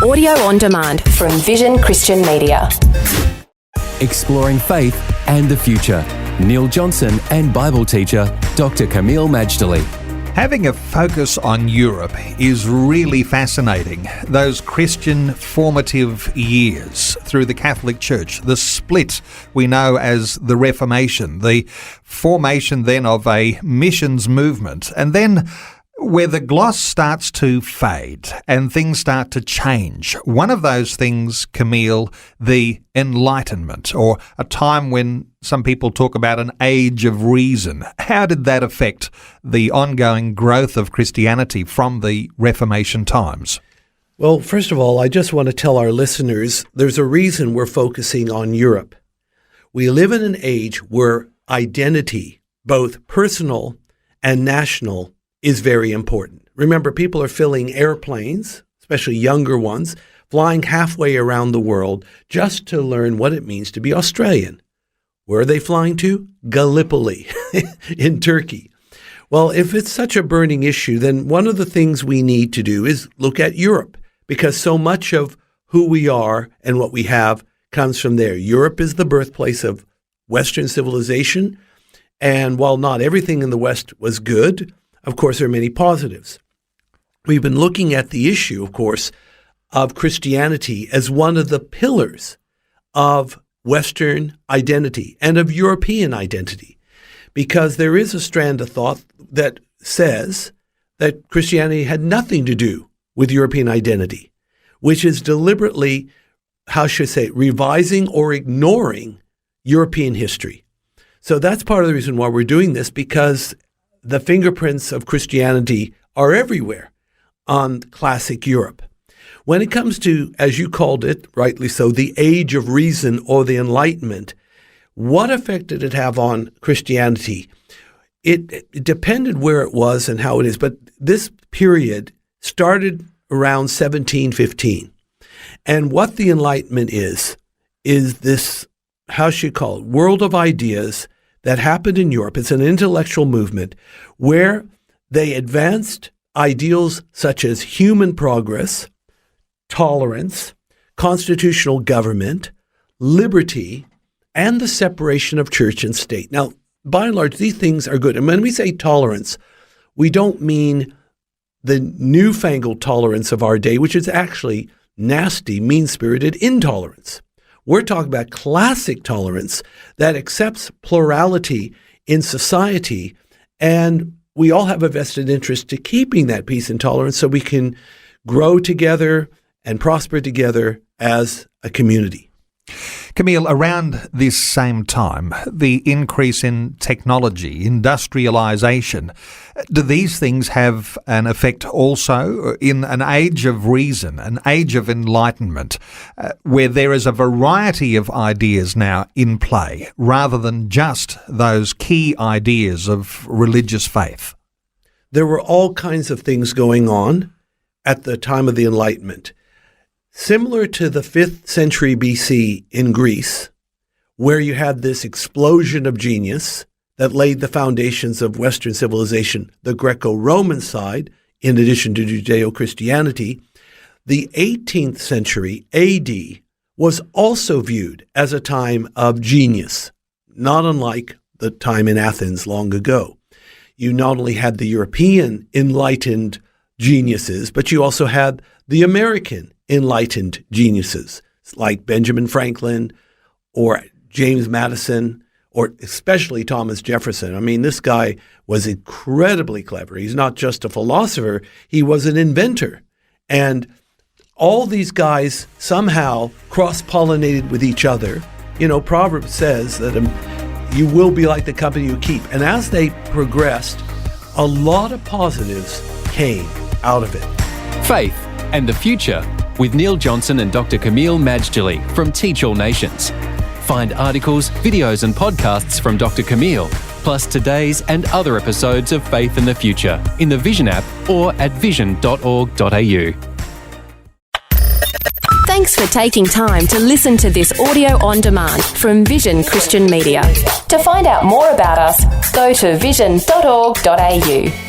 Audio on demand from Vision Christian Media. Exploring faith and the future. Neil Johnson and Bible teacher Dr. Kameel Majdali. Having a focus on Europe is really fascinating. Those Christian formative years through the Catholic Church, the split we know as the Reformation, the formation then of a missions movement, and then where the gloss starts to fade and things start to change. One of those things, Kameel, the Enlightenment, or a time when some people talk about an age of reason. How did that affect the ongoing growth of Christianity from the Reformation times? Well, first of all, I just want to tell our listeners there's a reason we're focusing on Europe. We live in an age where identity, both personal and national, is very important. Remember, people are filling airplanes, especially younger ones, flying halfway around the world just to learn what it means to be Australian. Where are they flying to? Gallipoli in Turkey. Well, if it's such a burning issue, then one of the things we need to do is look at Europe, because so much of who we are and what we have comes from there. Europe is the birthplace of Western civilization, and while not everything in the West was good, of course, there are many positives. We've been looking at the issue, of course, of Christianity as one of the pillars of Western identity and of European identity, because there is a strand of thought that says that Christianity had nothing to do with European identity, which is deliberately, how should I say, revising or ignoring European history. So that's part of the reason why we're doing this, because the fingerprints of Christianity are everywhere on classic Europe. When it comes to, as you called it, rightly so, the age of reason or the Enlightenment, what effect did it have on Christianity? It depended where it was and how it is, but this period started around 1715. And what the Enlightenment is this, how should you call it, world of ideas that happened in Europe. It's an intellectual movement where they advanced ideals such as human progress, tolerance, constitutional government, liberty, and the separation of church and state. Now, by and large, these things are good. And when we say tolerance, we don't mean the newfangled tolerance of our day, which is actually nasty, mean-spirited intolerance. We're talking about classic tolerance that accepts plurality in society, and we all have a vested interest to keeping that peace and tolerance so we can grow together and prosper together as a community. Kameel, around this same time, the increase in technology, industrialization, do these things have an effect also in an age of reason, an age of enlightenment, where there is a variety of ideas now in play, rather than just those key ideas of religious faith? There were all kinds of things going on at the time of the Enlightenment. Similar to the 5th century BC in Greece, where you had this explosion of genius that laid the foundations of Western civilization, the Greco-Roman side, in addition to Judeo-Christianity, the 18th century AD was also viewed as a time of genius, not unlike the time in Athens long ago. You not only had the European enlightened geniuses, but you also had the American enlightened geniuses like Benjamin Franklin or James Madison or especially Thomas Jefferson. I mean, this guy was incredibly clever. He's not just a philosopher, he was an inventor. And all these guys somehow cross-pollinated with each other. You know, Proverbs says that you will be like the company you keep. And as they progressed, a lot of positives came out of it. Faith and the Future with Neil Johnson and Dr. Kameel Majdali from Teach All Nations. Find articles, videos and podcasts from Dr. Kameel, plus today's and other episodes of Faith and the Future in the Vision app or at vision.org.au. Thanks for taking time to listen to this audio on demand from Vision Christian Media. To find out more about us, go to vision.org.au.